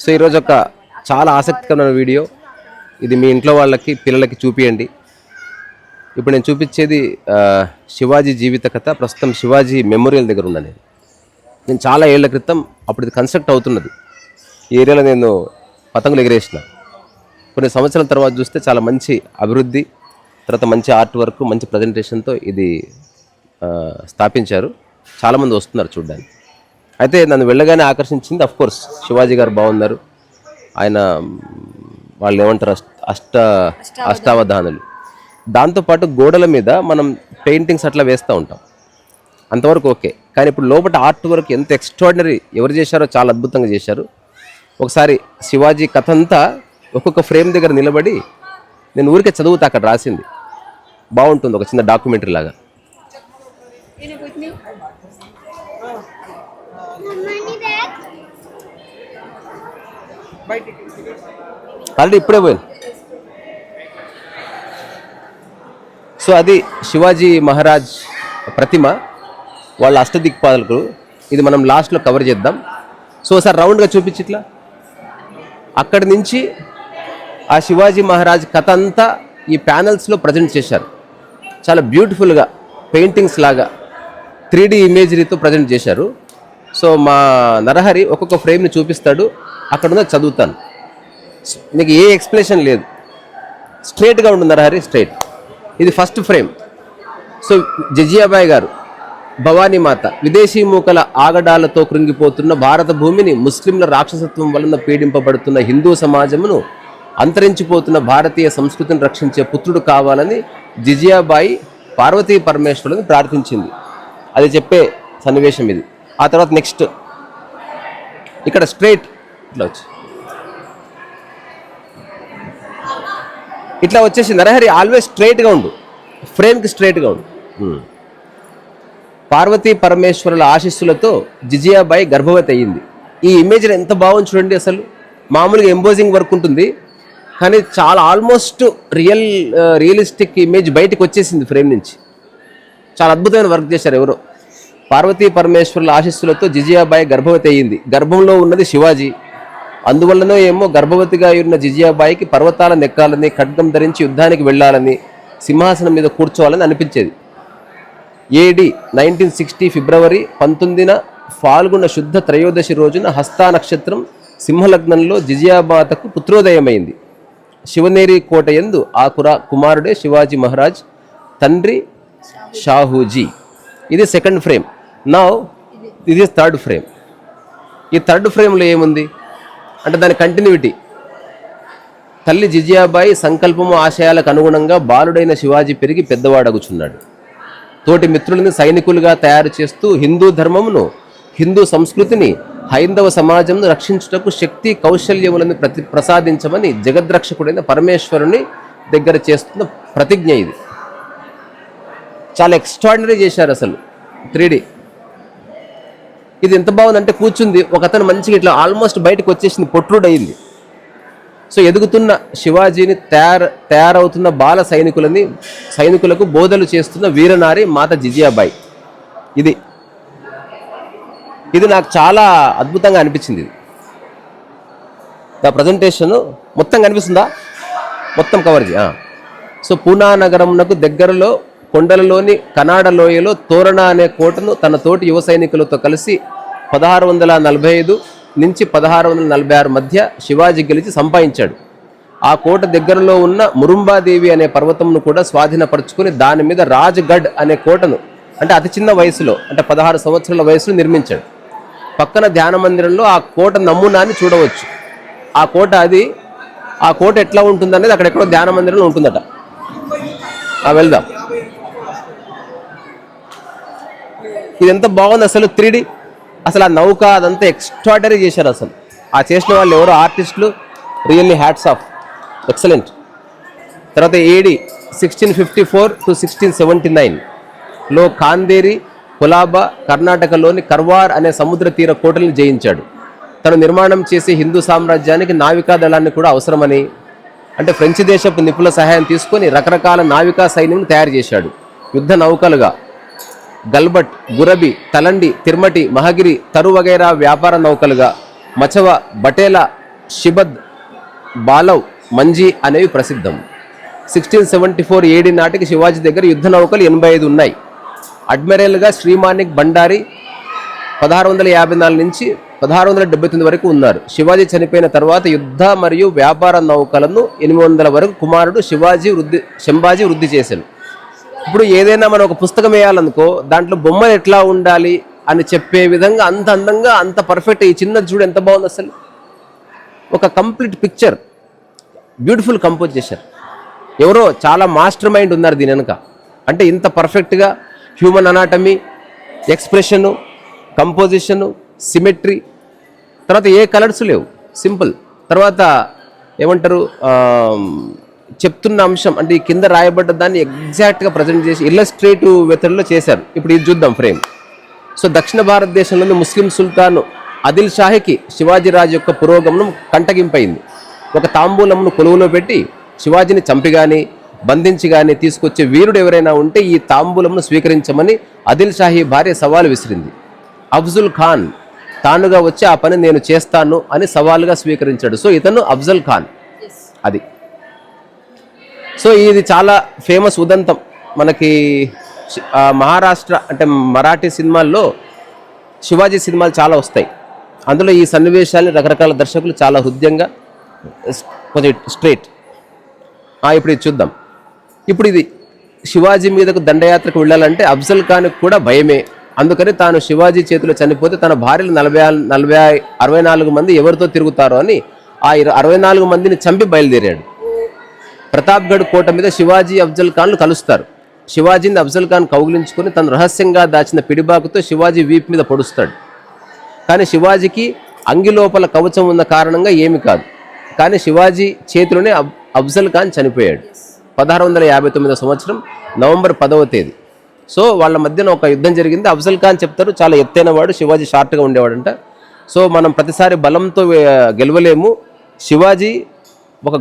So ఈరోజు ఒక చాలా ఆసక్తికరమైన వీడియో. ఇది మీ ఇంట్లో వాళ్ళకి పిల్లలకి చూపియండి. ఇప్పుడు నేను చూపించేది శివాజీ జీవిత కథ. ప్రస్తుతం శివాజీ మెమోరియల్ దగ్గర ఉన్నాను. నేను చాలా ఏళ్ల క్రితం అప్పుడు ఇది కన్స్ట్రక్ట్ అవుతున్నది. ఈ ఏరియాలో నేను పతంగులు ఎగిరేసిన. కొన్ని సంవత్సరాల తర్వాత చూస్తే చాలా మంచి అభివృద్ధి, తర్వాత మంచి ఆర్ట్ వర్క్, మంచి ప్రజెంటేషన్తో ఇది స్థాపించారు. చాలామంది వస్తున్నారు చూడడానికి. అయితే నన్ను వెళ్ళగానే ఆకర్షించింది అఫ్కోర్స్ శివాజీ గారు బాగున్నారు. ఆయన వాళ్ళు ఏమంటారు అష్టావధానులు. దాంతోపాటు గోడల మీద మనం పెయింటింగ్స్ అట్లా వేస్తూ ఉంటాం, అంతవరకు ఓకే. కానీ ఇప్పుడు లోపల ఆర్ట్ వర్క్ ఎంత ఎక్స్ట్రాడినరీ, ఎవరు చేశారో చాలా అద్భుతంగా చేశారు. ఒకసారి శివాజీ కథ అంతా ఒక్కొక్క ఫ్రేమ్ దగ్గర నిలబడి నేను ఊరికే చదువుతా, అక్కడ రాసింది బాగుంటుంది, ఒక చిన్న డాక్యుమెంటరీ లాగా. ఆల్రెడీ ఇప్పుడే పోయింది. సో అది శివాజీ మహారాజ్ ప్రతిమ, వాళ్ళ అష్టదిక్పాలకులు. ఇది మనం లాస్ట్లో కవర్ చేద్దాం. సో ఒకసారి రౌండ్గా చూపించి ఇట్లా అక్కడి నుంచి ఆ శివాజీ మహారాజ్ కథ అంతా ఈ ప్యానల్స్లో ప్రజెంట్ చేశారు. చాలా బ్యూటిఫుల్గా పెయింటింగ్స్ లాగా 3D ఇమేజరీతో ప్రజెంట్ చేశారు. సో మా నరహరి ఒక్కొక్క ఫ్రేమ్ని చూపిస్తాడు, అక్కడ ఉన్న చదువుతాను. నీకు ఏ ఎక్స్ప్లెనేషన్ లేదు, స్ట్రైట్గా ఉంటుంది నరహరి, స్ట్రైట్. ఇది ఫస్ట్ ఫ్రేమ్. సో జజియాబాయి గారు, భవానీ మాత, విదేశీ మూకల ఆగడాలతో కృంగిపోతున్న భారత భూమిని, ముస్లింల రాక్షసత్వం వలన పీడింపబడుతున్న హిందూ సమాజమును, అంతరించిపోతున్న భారతీయ సంస్కృతిని రక్షించే పుత్రుడు కావాలని జిజియాబాయి పార్వతీ పరమేశ్వరుని ప్రార్థించింది. అది చెప్పే సన్నివేశం ఇది. ఆ తర్వాత నెక్స్ట్ ఇక్కడ స్ట్రైట్ ఇట్లా వచ్చి ఇట్లా వచ్చేసి నరహరి ఆల్వేస్ స్ట్రైట్గా ఉండు, ఫ్రేమ్కి స్ట్రైట్గా ఉండు. పార్వతీ పరమేశ్వరుల ఆశీస్సులతో జిజియాబాయి గర్భవతి అయ్యింది. ఈ ఇమేజ్ని ఎంత బాగుంది చూడండి. అసలు మామూలుగా ఎంబోజింగ్ వర్క్ ఉంటుంది, కానీ చాలా ఆల్మోస్ట్ రియలిస్టిక్ ఇమేజ్ బయటకు వచ్చేసింది ఫ్రేమ్ నుంచి. చాలా అద్భుతమైన వర్క్ చేశారు ఎవరో. పార్వతీ పరమేశ్వరుల ఆశీస్సులతో జిజియాబాయి గర్భవతి అయ్యింది. గర్భంలో ఉన్నది శివాజీ. అందువల్లనో ఏమో గర్భవతిగా ఉన్న జిజియాబాయికి పర్వతాల నెక్కాలని, ఖడ్గం ధరించి యుద్ధానికి వెళ్ళాలని, సింహాసనం మీద కూర్చోవాలని అనిపించేది. AD 1960 ఫిబ్రవరి 19న ఫాల్గుణ శుద్ధ త్రయోదశి రోజున హస్తా నక్షత్రం సింహలగ్నంలో జిజియాబాతకు పుత్రోదయమైంది. శివనేరి కోట యందు ఆ కుమారుడే శివాజీ మహారాజ్, తండ్రి షాహూజీ. ఇది సెకండ్ ఫ్రేమ్. నౌ ఇది థర్డ్ ఫ్రేమ్. ఈ థర్డ్ ఫ్రేమ్లో ఏముంది అంటే దాని కంటిన్యూటీ. తల్లి జిజియాబాయి సంకల్పము, ఆశయాలకు అనుగుణంగా బాలుడైన శివాజీ పెరిగి పెద్దవాడగుచున్నాడు. తోటి మిత్రులని సైనికులుగా తయారు చేస్తూ హిందూ ధర్మమును, హిందూ సంస్కృతిని, హైందవ సమాజంను రక్షించుటకు శక్తి కౌశల్యములను ప్రసాదించమని జగద్రక్షకుడైన పరమేశ్వరుని దగ్గర చేస్తున్న ప్రతిజ్ఞ ఇది. చాలా ఎక్స్ట్రాడినరీ చేశారు అసలు 3D. ఇది ఎంత బాగుందంటే కూర్చుంది ఒక అతను మంచిగా ఇట్లా ఆల్మోస్ట్ బయటకు వచ్చేసింది, పొట్రుడయింది. సో ఎదుగుతున్న శివాజీని, తయారవుతున్న బాల సైనికులకు బోధలు చేస్తున్న వీరనారి మాత జిజియాబాయి. ఇది నాకు చాలా అద్భుతంగా అనిపించింది. దా ప్రజెంటేషన్ మొత్తం కనిపిస్తుందా? మొత్తం కవర్ చేయ. సో పూనా నగరంనకు దగ్గరలో కొండలలోని కనాడ లోయలో తోరణ అనే కోటను తన తోటి యువ సైనికులతో కలిసి 1645 నుంచి 1646 మధ్య శివాజీ గెలిచి సంపాదించాడు. ఆ కోట దగ్గరలో ఉన్న మురుంబాదేవి అనే పర్వతంను కూడా స్వాధీనపరుచుకుని దాని మీద రాజ్గఢ్ అనే కోటను, అంటే అతి చిన్న వయసులో, అంటే 16 సంవత్సరాల వయసులో నిర్మించాడు. పక్కన ధ్యాన మందిరంలో ఆ కోట నమూనాన్ని చూడవచ్చు. ఆ కోట ఎట్లా ఉంటుందనేది అక్కడెక్కడో ధ్యాన మందిరంలో ఉంటుందట. వెళ్దాం. ఇది ఎంత బాగుంది అసలు 3D. అసలు ఆ నౌక అదంతా ఎక్స్ట్రాడనరీ చేశారు. అసలు ఆ చేసిన వాళ్ళు ఎవరో ఆర్టిస్టులు, రియల్లీ హ్యాట్స్ ఆఫ్, ఎక్సలెంట్. తర్వాత AD 1654 to 1679లో ఖాందేరి, కొలాబా, కర్ణాటకలోని కర్వార్ అనే సముద్ర తీర కోటలను జయించాడు. తను నిర్మాణం చేసే హిందూ సామ్రాజ్యానికి నావికా దళాన్ని కూడా అవసరమని, అంటే ఫ్రెంచ్ దేశపు నిపుణుల సహాయం తీసుకొని రకరకాల నావికా సైన్యం తయారు చేశాడు. యుద్ధ నౌకలుగా గల్బట్, గురబి, తలండి, తిర్మటి, మహగిరి, తరు వగైరా వ్యాపార నౌకలుగా, మచవ, బటేలా షిబద్, బాలవ్, మంజీ అనేవి ప్రసిద్ధం. 1674 ఏడి నాటికి శివాజీ దగ్గర యుద్ధ నౌకలు 85 ఉన్నాయి. అడ్మిరల్గా శ్రీమానిక్ భండారి 1654 నుంచి 1679 వరకు ఉన్నారు. శివాజీ చనిపోయిన తర్వాత యుద్ధ మరియు వ్యాపార నౌకలను 800 వరకు కుమారుడు శంభాజీ వృద్ధి చేశాను. ఇప్పుడు ఏదైనా మనం ఒక పుస్తకం వేయాలనుకో దాంట్లో బొమ్మలు ఎట్లా ఉండాలి అని చెప్పే విధంగా అంత అందంగా అంత పర్ఫెక్ట్. ఈ చిన్నది చూడు ఎంత బాగుంది అసలు, ఒక కంప్లీట్ పిక్చర్, బ్యూటిఫుల్ కంపోజ్ చేశారు. ఎవరో చాలా మాస్టర్ మైండ్ ఉన్నారు దీని వెనుక. అంటే ఇంత పర్ఫెక్ట్గా human anatomy, expression, composition, symmetry, తర్వాత ఏ కలర్స్ లేవు, సింపుల్. తర్వాత ఏమంటారు, చెప్తున్న అంశం అంటే ఈ కింద రాయబడ్డ దాన్ని ఎగ్జాక్ట్గా ప్రజెంట్ చేసి ఇల్లస్ట్రేటివ్ మెథడ్లో చేశారు. ఇప్పుడు ఇది చూద్దాం ఫ్రేమ్. సో దక్షిణ భారతదేశంలోని ముస్లిం సుల్తాను ఆదిల్ షాహీకి శివాజీరాజు యొక్క పురోగమనం కంటగింపైంది. ఒక తాంబూలంను కొలువులో పెట్టి శివాజీని చంపి కానీ బంధించి కానీ తీసుకొచ్చే వీరుడు ఎవరైనా ఉంటే ఈ తాంబూలంను స్వీకరించమని ఆదిల్ షాహీ భార్య సవాలు విసిరింది. అఫ్జుల్ ఖాన్ తానుగా వచ్చి ఆ పని నేను చేస్తాను అని సవాలుగా స్వీకరించాడు. సో ఇతను అఫ్జల్ ఖాన్. అది సో ఇది చాలా ఫేమస్ ఉదంతం మనకి. మహారాష్ట్ర అంటే మరాఠీ సినిమాల్లో శివాజీ సినిమాలు చాలా వస్తాయి. అందులో ఈ సన్నివేశాన్ని రకరకాల దర్శకులు చాలా హృదయంగా కొంచెం స్ట్రైట్. ఇప్పుడు ఇది చూద్దాం. ఇప్పుడు ఇది శివాజీ మీదకు దండయాత్రకు వెళ్ళాలంటే అఫ్జల్ ఖాన్కి కూడా భయమే. అందుకని తాను శివాజీ చేతిలో చనిపోతే తన భార్యలు 64 మంది ఎవరితో తిరుగుతారో అని ఆ 64 మందిని చంపి బయలుదేరాడు. ప్రతాప్గఢ్ కోట మీద శివాజీ అఫ్జల్ ఖాన్లు కలుస్తారు. శివాజీని అఫ్జల్ ఖాన్ కౌగిలించుకొని తను రహస్యంగా దాచిన పిడిబాకుతో శివాజీ వీపు మీద పొడుస్తాడు. కానీ శివాజీకి అంగి లోపల కవచం ఉన్న కారణంగా ఏమి కాదు. కానీ శివాజీ చేతిలోనే అఫ్జల్ ఖాన్ చనిపోయాడు 1659 సంవత్సరం నవంబర్ 10వ తేదీ. సో వాళ్ళ మధ్యన ఒక యుద్ధం జరిగింది. అఫ్జల్ ఖాన్ చెప్తారు చాలా ఎత్తైన వాడు, శివాజీ షార్ట్గా ఉండేవాడంట. సో మనం ప్రతిసారి బలంతో గెలవలేము. శివాజీ ఒక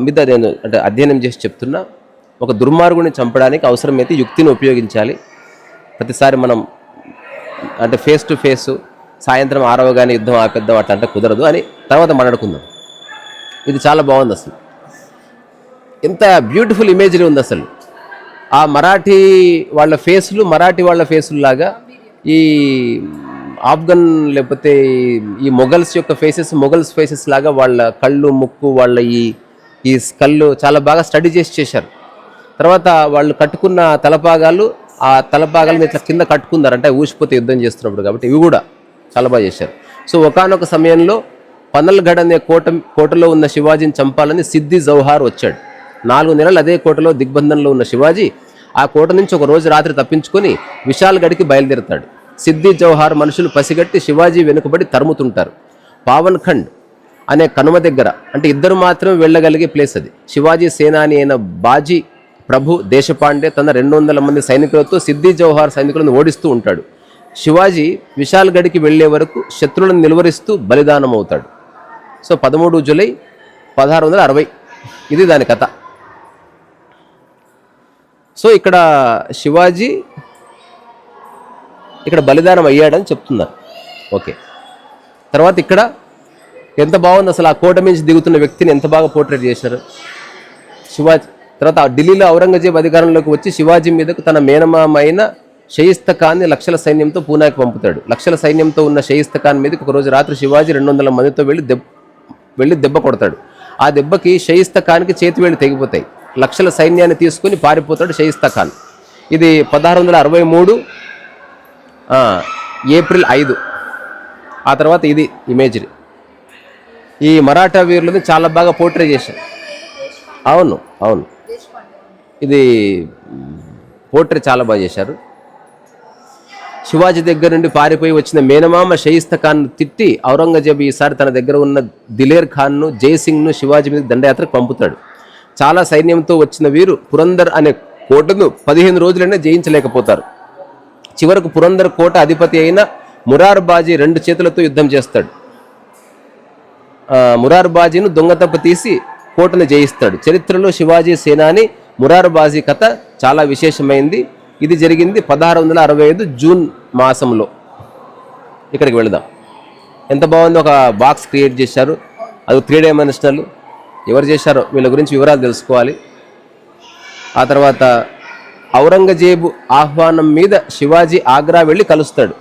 మీద నేను అంటే అధ్యయనం చేసి చెప్తున్నా, ఒక దుర్మార్గుని చంపడానికి అవసరమైతే యుక్తిని ఉపయోగించాలి. ప్రతిసారి మనం అంటే ఫేస్ టు ఫేస్ సాయంత్రం 6వ కానీ యుద్ధం ఆపేద్దాం అట్లా అంటే కుదరదు అని తర్వాత మాట్లాడుకుందాం. ఇది చాలా బాగుంది అసలు, ఎంత బ్యూటిఫుల్ ఇమేజరీ ఉంది అసలు. ఆ మరాఠీ వాళ్ళ ఫేసులు లాగా ఈ ఆఫ్ఘన్ లేకపోతే ఈ మొఘల్స్ యొక్క మొఘల్స్ ఫేసెస్ లాగా వాళ్ళ కళ్ళు, ముక్కు, వాళ్ళ ఈ స్కళ్ళు చాలా బాగా స్టడీ చేశారు. తర్వాత వాళ్ళు కట్టుకున్న తలపాగాలు, ఆ తలపాగాలను ఇట్లా కింద కట్టుకున్నారు అంటే ఊసిపోతే యుద్ధం చేస్తున్నప్పుడు, కాబట్టి ఇవి కూడా చాలా బాగా చేశారు. సో ఒకానొక సమయంలో పనల్గఢ్ అనే కోటలో ఉన్న శివాజీని చంపాలని సిద్ది జౌహార్ వచ్చాడు. 4 నెలలు అదే కోటలో దిగ్బంధంలో ఉన్న శివాజీ ఆ కోట నుంచి ఒక రోజు రాత్రి తప్పించుకొని విశాల్గఢ్కి బయలుదేరుతాడు. సిద్ది జౌహార్ మనుషులు పసిగట్టి శివాజీ వెనుకబడి తరుముతుంటారు. పావన్ ఖండ్ అనే కనుమ దగ్గర, అంటే ఇద్దరు మాత్రం వెళ్ళగలిగే ప్లేస్ అది. శివాజీ సేనాని అయిన బాజీ ప్రభు దేశపాండే తన 200 మంది సైనికులతో సిద్ది జౌహార్ సైనికులను ఓడిస్తూ ఉంటాడు. శివాజీ విశాల్గఢ్కి వెళ్లే వరకు శత్రువులను నిలువరిస్తూ బలిదానం అవుతాడు. సో 13 జూలై 1660 ఇది దాని కథ. సో ఇక్కడ శివాజీ ఇక్కడ బలిదానం అయ్యాడని చెప్తున్నారు. ఓకే, తర్వాత ఇక్కడ ఎంత బాగుంది అసలు, ఆ కోట నుంచి దిగుతున్న వ్యక్తిని ఎంత బాగా పోర్ట్రేట్ చేశారు శివాజీ. తర్వాత ఢిల్లీలో ఔరంగజేబ్ అధికారంలోకి వచ్చి శివాజీ మీదకు తన మేనమామైన షయిస్తా ఖాన్ని లక్షల సైన్యంతో పూనాకి పంపుతాడు. లక్షల సైన్యంతో ఉన్న షయిస్తా ఖాన్ మీదకి ఒకరోజు రాత్రి శివాజీ 200 మందితో వెళ్ళి దెబ్బ కొడతాడు. ఆ దెబ్బకి షయిస్తా ఖాన్కి చేతివేళ్ళు తెగిపోతాయి. లక్షల సైన్యాన్ని తీసుకుని పారిపోతాడు షయిస్తా ఖాన్. ఇది 1663 ఏప్రిల్ 5. ఆ తర్వాత ఇది ఇమేజరీ. ఈ మరాఠా వీరులని చాలా బాగా పోర్ట్రే చేశారు. అవును, ఇది పోర్ట్రే చాలా బాగా చేశారు. శివాజీ దగ్గర నుండి పారిపోయి వచ్చిన మేనమామ షయిస్తా ఖాన్ తిట్టి ఔరంగజేబు ఈసారి తన దగ్గర ఉన్న దిలేర్ ఖాన్ను, జైసింగ్ను శివాజీ మీద దండయాత్రకు పంపుతాడు. చాలా సైన్యంతో వచ్చిన వీరు పురందర్ అనే కోటను 15 రోజులైనా జయించలేకపోతారు. చివరకు పురందర్ కోట అధిపతి అయిన మురార్బాజీ 2 చేతులతో యుద్ధం చేస్తాడు. మురార్బాజీను దొంగతప్పు తీసి కోటను జయిస్తాడు. చరిత్రలో శివాజీ సేనాని మురార్బాజీ కథ చాలా విశేషమైంది. ఇది జరిగింది 1665 జూన్ మాసంలో. ఇక్కడికి వెళదాం. ఎంత బాగుంది, ఒక బాక్స్ క్రియేట్ చేశారు. అది 3 డైమెన్షనల్. ఎవరు చేశారో వీళ్ళ గురించి వివరాలు తెలుసుకోవాలి. ఆ తర్వాత ఔరంగజేబు ఆహ్వానం మీద శివాజీ ఆగ్రా వెళ్ళి కలుస్తాడు.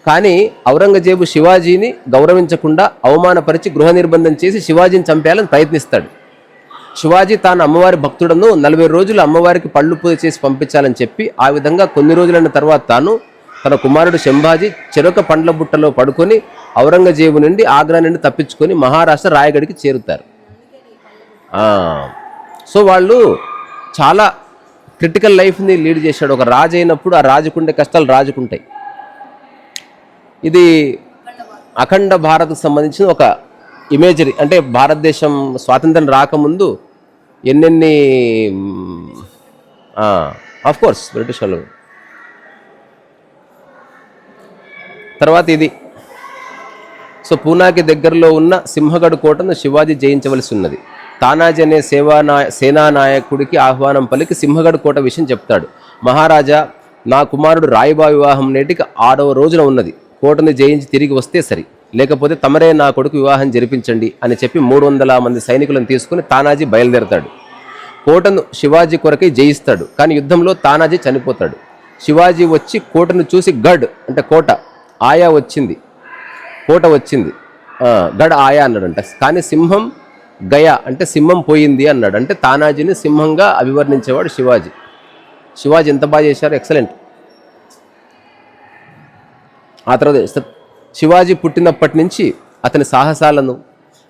కానీ ఔరంగజేబు శివాజీని గౌరవించకుండా అవమానపరిచి గృహ నిర్బంధం చేసి శివాజీని చంపేయాలని ప్రయత్నిస్తాడు. శివాజీ తాను అమ్మవారి భక్తుడను 40 రోజులు అమ్మవారికి పళ్ళు పూజ చేసి పంపించాలని చెప్పి ఆ విధంగా కొన్ని రోజులైన తర్వాత తాను తన కుమారుడు శంభాజీ చెరొక పండ్ల బుట్టలో పడుకొని ఔరంగజేబు నుండి ఆగ్రా నుండి తప్పించుకొని మహారాష్ట్ర రాయగడికి చేరుతారు. సో వాళ్ళు చాలా క్రిటికల్ లైఫ్ని లీడ్ చేశాడు. ఒక రాజు అయినప్పుడు ఆ రాజుకుండే కష్టాలు రాజుకుంటాయి. ఇది అఖండ భారత్కు సంబంధించిన ఒక ఇమేజరీ. అంటే భారతదేశం స్వాతంత్రం రాకముందు ఎన్నెన్ని ఆఫ్కోర్స్ బ్రిటిష్ వాళ్ళు. తర్వాత ఇది సో పూనాకి దగ్గరలో ఉన్న సింహగఢ్ కోటను శివాజీ జయించవలసి ఉన్నది. తానాజీ అనే సేనానాయకుడికి ఆహ్వానం పలికి సింహగఢ్ కోట విషయం చెప్తాడు. మహారాజా, నా కుమారుడు రాయిబా వివాహం నేటికి 6వ రోజున ఉన్నది. కోటను జయించి తిరిగి వస్తే సరి, లేకపోతే తమరే నా కొడుకు వివాహం జరిపించండి అని చెప్పి 300 మంది సైనికులను తీసుకుని తానాజీ బయలుదేరతాడు. కోటను శివాజీ కొరకై జయిస్తాడు. కానీ యుద్ధంలో తానాజీ చనిపోతాడు. శివాజీ వచ్చి కోటను చూసి గఢ్ అంటే కోట, ఆయా వచ్చింది, కోట వచ్చింది, గఢ్ ఆయా అన్నాడంట. కానీ సింహం గయా అంటే సింహం పోయింది అన్నాడు. అంటే తానాజీని సింహంగా అభివర్ణించేవాడు శివాజీ. శివాజీ ఎంత బాగా చేశారు, ఎక్సలెంట్. ఆ తర్వాత శివాజీ పుట్టినప్పటి నుంచి అతని సాహసాలను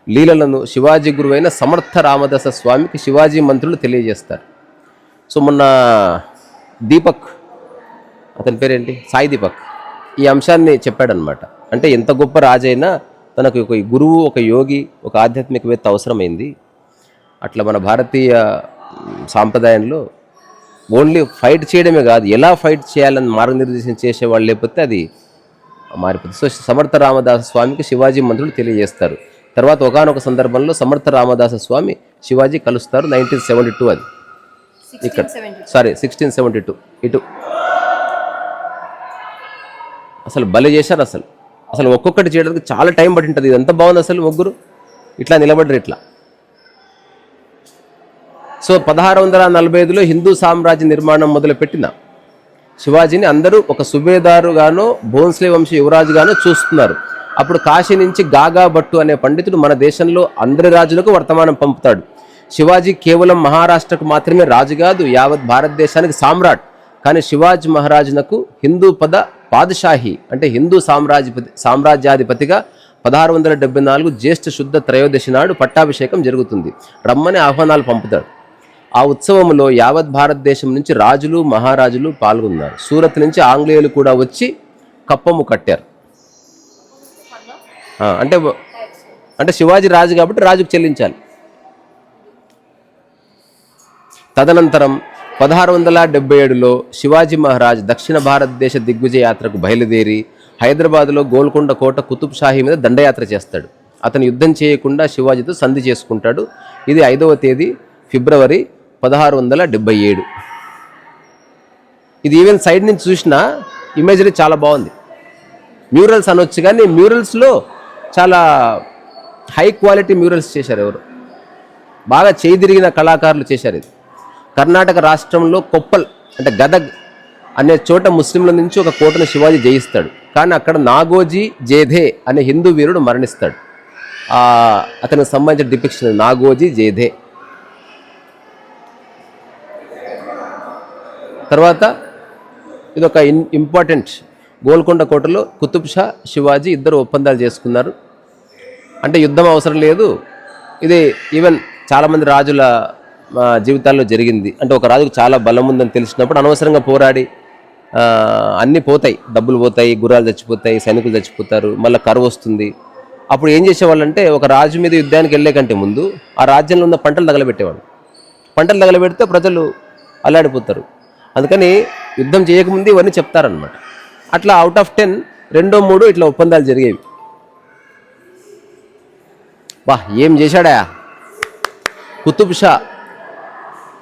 లీలలను శివాజీ గురువైన సమర్థ రామదాస స్వామికి శివాజీ మంత్రులు తెలియజేస్తారు. సో మొన్న దీపక్, అతని పేరేంటి, సాయి దీపక్, ఈ అంశాన్ని చెప్పాడనమాట. అంటే ఎంత గొప్ప రాజైనా తనకు ఒక గురువు, ఒక యోగి, ఒక ఆధ్యాత్మికవేత్త అవసరమైంది. అట్లా మన భారతీయ సాంప్రదాయంలో ఓన్లీ ఫైట్ చేయడమే కాదు, ఎలా ఫైట్ చేయాలని మార్గనిర్దేశం చేసేవాళ్ళు లేకపోతే అది మారిపోతుంది. సో సమర్థ రామదాస స్వామికి శివాజీ మంత్రులు తెలియజేస్తారు. తర్వాత ఒకానొక సందర్భంలో సమర్థ రామదాస స్వామి శివాజీ కలుస్తారు. 1972 అది ఇక్కడ, సారీ 1672 ఇటు. అసలు భలే చేశారు. అసలు ఒక్కొక్కటి చేయడానికి చాలా టైం పట్టి ఉంటుంది. ఇది ఎంత బాగుంది అసలు. ముగ్గురు ఇట్లా నిలబడ్డారు ఇట్లా. సో 1645లో హిందూ సామ్రాజ్య నిర్మాణం మొదలుపెట్టిన శివాజీని అందరూ ఒక సుబేదారుగానో భోన్స్లే వంశ యువరాజుగానో చూస్తున్నారు. అప్పుడు కాశీ నుంచి గాగా భట్టు అనే పండితుడు మన దేశంలో అందరి రాజులకు వర్తమానం పంపుతాడు. శివాజీ కేవలం మహారాష్ట్రకు మాత్రమే రాజు కాదు, యావత్ భారతదేశానికి సామ్రాట్. కానీ శివాజీ మహారాజునకు హిందూ పాదషాహి అంటే హిందూ సామ్రాజ్యాధిపతిగా 1674 జ్యేష్ఠ శుద్ధ త్రయోదశి నాడు పట్టాభిషేకం జరుగుతుంది. రమ్మని ఆహ్వానాలు పంపుతాడు. ఆ ఉత్సవంలో యావత్ భారతదేశం నుంచి రాజులు, మహారాజులు పాల్గొన్నారు. సూరత్ నుంచి ఆంగ్లేయులు కూడా వచ్చి కప్పము కట్టారు. అంటే శివాజీ రాజు కాబట్టి రాజుకు చెల్లించాలి. తదనంతరం 1677లో శివాజీ మహారాజ్ దక్షిణ భారతదేశ దిగ్విజయ యాత్రకు బయలుదేరి హైదరాబాద్లో గోల్కొండ కోట కుతుబ్ షాహీ మీద దండయాత్ర చేస్తాడు. అతను యుద్ధం చేయకుండా శివాజీతో సంధి చేసుకుంటాడు. ఇది 5వ తేదీ ఫిబ్రవరి 1677. ఇది ఈవెన్ సైడ్ నుంచి చూసిన ఇమేజరీ చాలా బాగుంది. మ్యూరల్స్ అనొచ్చు, కానీ మ్యూరల్స్లో చాలా హై క్వాలిటీ మ్యూరల్స్ చేశారు. ఎవరు బాగా చేయి తిరిగిన కళాకారులు చేశారు. ఇది కర్ణాటక రాష్ట్రంలో కొప్పల్ అంటే గదగ్ అనే చోట ముస్లింల నుంచి ఒక కోటను శివాజీ జయిస్తాడు. కానీ అక్కడ నాగోజీ జేధే అనే హిందూ వీరుడు మరణిస్తాడు. అతనికి సంబంధించిన డిపిక్షన్ నాగోజీ జేధే. తర్వాత ఇది ఒక ఇంపార్టెంట్, గోల్కొండ కోటలో కుతుబ్ షా, శివాజీ ఇద్దరు ఒప్పందాలు చేసుకున్నారు. అంటే యుద్ధం అవసరం లేదు. ఇది ఈవెన్ చాలామంది రాజుల జీవితాల్లో జరిగింది. అంటే ఒక రాజుకు చాలా బలం ఉందని తెలిసినప్పుడు అనవసరంగా పోరాడి అన్నీ పోతాయి, డబ్బులు పోతాయి, గుర్రాలు చచ్చిపోతాయి, సైనికులు చచ్చిపోతారు, మళ్ళీ కరువు వస్తుంది. అప్పుడు ఏం చేసేవాళ్ళంటే ఒక రాజు మీద యుద్ధానికి వెళ్ళే కంటే ముందు ఆ రాజ్యంలో ఉన్న పంటలు తగలబెట్టేవాళ్ళు. పంటలు తగలబెడితే ప్రజలు అల్లాడిపోతారు. అందుకని యుద్ధం చేయకముందు ఇవన్నీ చెప్తారనమాట. అట్లా అవుట్ ఆఫ్ 10 2 3 ఇట్లా ఒప్పందాలు జరిగేవి. ఏం చేశాడా కుతుబ్ షా.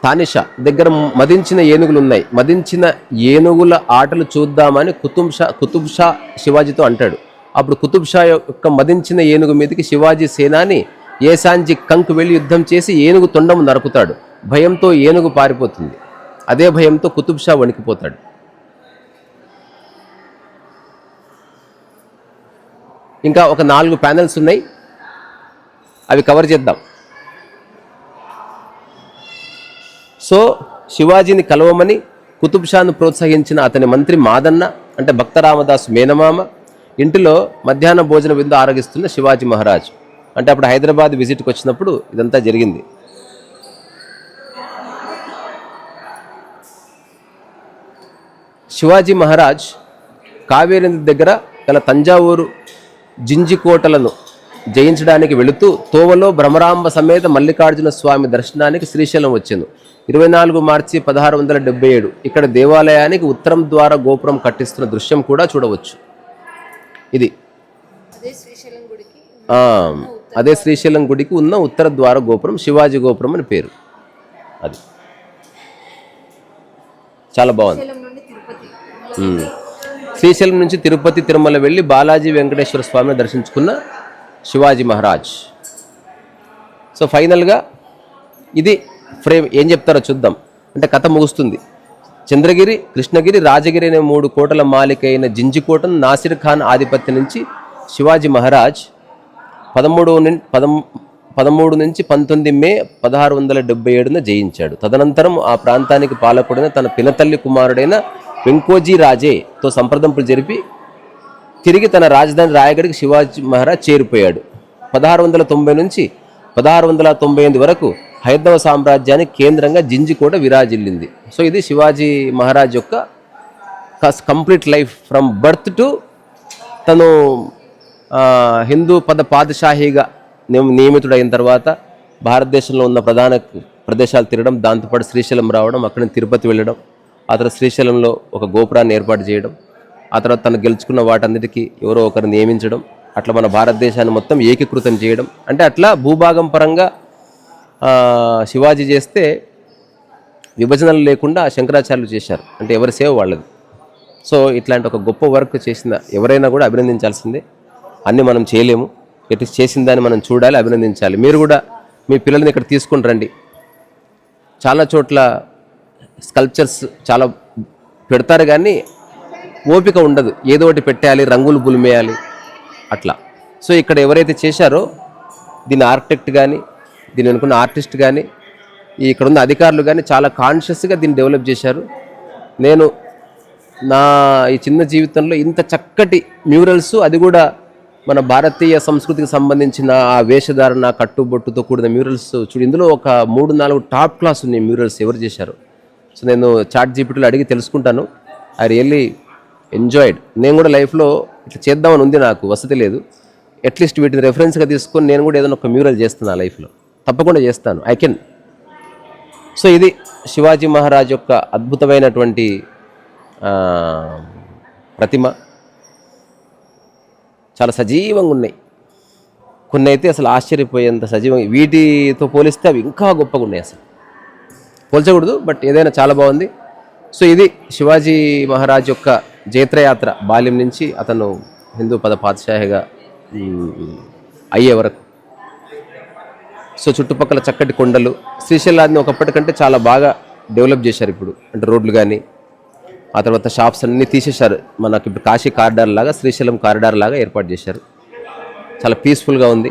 తానిషా దగ్గర మదించిన ఏనుగులు ఉన్నాయి. మదించిన ఏనుగుల ఆటలు చూద్దామని కుతుబ్ షా శివాజీతో అంటాడు. అప్పుడు కుతుబ్ షా యొక్క మదించిన ఏనుగు మీదకి శివాజీ సేనాని ఏసాంజి కంకు వెళ్ళి యుద్ధం చేసి ఏనుగు తొండము నరుకుతాడు. భయంతో ఏనుగు పారిపోతుంది. అదే భయంతో కుతుబ్ షా వణికిపోతాడు. ఇంకా ఒక 4 ప్యానెల్స్ ఉన్నాయి, అవి కవర్ చేద్దాం. సో శివాజీని కలవమని కుతుబ్ షాను ప్రోత్సహించిన అతని మంత్రి మాదన్న అంటే భక్త రామదాసు మేనమామ ఇంటిలో మధ్యాహ్న భోజన విందు ఆరగిస్తున్న శివాజీ మహారాజ్. అంటే అప్పుడు హైదరాబాద్ విజిట్కి వచ్చినప్పుడు ఇదంతా జరిగింది. శివాజీ మహారాజ్ కావేరీ నది దగ్గర గల తంజావూరు జింజికోటలను జయించడానికి వెళుతూ తోవలో భ్రమరాంబ సమేత మల్లికార్జున స్వామి దర్శనానికి శ్రీశైలం వచ్చాను. 24 మార్చి 1677 ఇక్కడ దేవాలయానికి ఉత్తరం ద్వార గోపురం కట్టిస్తున్న దృశ్యం కూడా చూడవచ్చు. ఇది అదే శ్రీశైలం గుడికి ఉన్న ఉత్తర ద్వార గోపురం, శివాజీ గోపురం అని పేరు. అది చాలా బాగుంది. శ్రీశైలం నుంచి తిరుపతి తిరుమల వెళ్ళి బాలాజీ వెంకటేశ్వర స్వామిని దర్శించుకున్న శివాజీ మహారాజ్. సో ఫైనల్గా ఇది ఫ్రేమ్. ఏం చెప్తారో చూద్దాం. అంటే కథ ముగుస్తుంది. చంద్రగిరి, కృష్ణగిరి, రాజగిరి అనే 3 కోటల మాలిక అయిన జింజికోటను నాసిర్ ఖాన్ ఆధిపత్యం నుంచి శివాజీ మహారాజ్ 13 నుంచి 19 మే 1677 జయించాడు. తదనంతరం ఆ ప్రాంతానికి పాలకుడైన తన పినతల్లి కుమారుడైన వెంకోజీ రాజేతో సంప్రదింపులు జరిపి తిరిగి తన రాజధాని రాయగఢ్కి శివాజీ మహారాజ్ చేరిపోయాడు. 1690 నుంచి 1698 వరకు హైందవ సామ్రాజ్యానికి కేంద్రంగా జింజికోట విరాజిల్లింది. సో ఇది శివాజీ మహారాజ్ యొక్క complete life from birth to తను హిందూ పాదషాహీగా నియమితుడైన తర్వాత భారతదేశంలో ఉన్న ప్రధాన ప్రదేశాలు తిరగడం, దాంతోపాటు శ్రీశైలం రావడం, అక్కడి నుంచి తిరుపతి వెళ్ళడం, ఆ తర్వాత శ్రీశైలంలో ఒక గోపురాన్ని ఏర్పాటు చేయడం, ఆ తర్వాత తను గెలుచుకున్న వాటన్నిటికీ ఎవరో ఒకరు నియమించడం, అట్లా మన భారతదేశాన్ని మొత్తం ఏకీకృతం చేయడం. అంటే అట్లా భూభాగం పరంగా శివాజీ చేస్తే విభజనలు లేకుండా శంకరాచార్యులు చేశారు. అంటే ఎవరి సేవ వాళ్ళది. సో ఇట్లాంటి ఒక గొప్ప వర్క్ చేసిన ఎవరైనా కూడా అభినందించాల్సిందే. అన్నీ మనం చేయలేము, ఎటు చేసిన దాన్ని మనం చూడాలి, అభినందించాలి. మీరు కూడా మీ పిల్లల్ని ఇక్కడ తీసుకుని రండి. చాలా చోట్ల స్కల్ప్చర్స్ చాలా పెడతారు కానీ ఓపిక ఉండదు, ఏదో ఒకటి పెట్టాలి, రంగులు పులిమేయాలి అట్లా. సో ఇక్కడ ఎవరైతే చేశారో దీని ఆర్కిటెక్ట్ కానీ దీని అనుకున్న ఆర్టిస్ట్ కానీ ఇక్కడ ఉన్న అధికారులు కానీ చాలా కాన్షియస్గా దీన్ని డెవలప్ చేశారు. నేను నా ఈ చిన్న జీవితంలో ఇంత చక్కటి మ్యూరల్స్, అది కూడా మన భారతీయ సంస్కృతికి సంబంధించిన ఆ వేషధారణ, కట్టుబొట్టుతో కూడిన మ్యూరల్స్ చూడు. ఇందులో ఒక 3-4 టాప్ క్లాస్ ఉన్నాయి మ్యూరల్స్ ఎవరు చేశారు. సో నేను చాట్ జీపీటీలో అడిగి తెలుసుకుంటాను. I really enjoyed. నేను కూడా లైఫ్లో ఇట్లా చేద్దామని ఉంది, నాకు వసతి లేదు. అట్లీస్ట్ వీటిని రెఫరెన్స్గా తీసుకొని నేను కూడా ఏదైనా ఒక మ్యూరల్ చేస్తాను లైఫ్లో, తప్పకుండా చేస్తాను. I can. సో ఇది శివాజీ మహారాజ్ యొక్క అద్భుతమైనటువంటి ప్రతిమ. చాలా సజీవంగా ఉన్నాయి. కొన్ని అయితే అసలు ఆశ్చర్యపోయేంత సజీవంగా, వీటితో పోలిస్తే అవి ఇంకా గొప్పగా ఉన్నాయి. అసలు పోల్చకూడదు, బట్ ఏదైనా చాలా బాగుంది. సో ఇది శివాజీ మహారాజ్ యొక్క జైత్రయాత్ర, బాల్యం నుంచి అతను హిందూ పాదషాహిగా అయ్యే వరకు. సో చుట్టుపక్కల చక్కటి కొండలు, శ్రీశైలాన్ని ఒకప్పటికంటే చాలా బాగా డెవలప్ చేశారు ఇప్పుడు. అంటే రోడ్లు కానీ, ఆ తర్వాత షాప్స్ అన్నీ తీసేశారు. మనకి ఇప్పుడు కాశీ కారిడార్ లాగా, శ్రీశైలం కారిడార్ లాగా ఏర్పాటు చేశారు. చాలా పీస్ఫుల్గా ఉంది,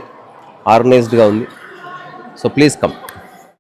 ఆర్గనైజ్డ్గా ఉంది. So please come.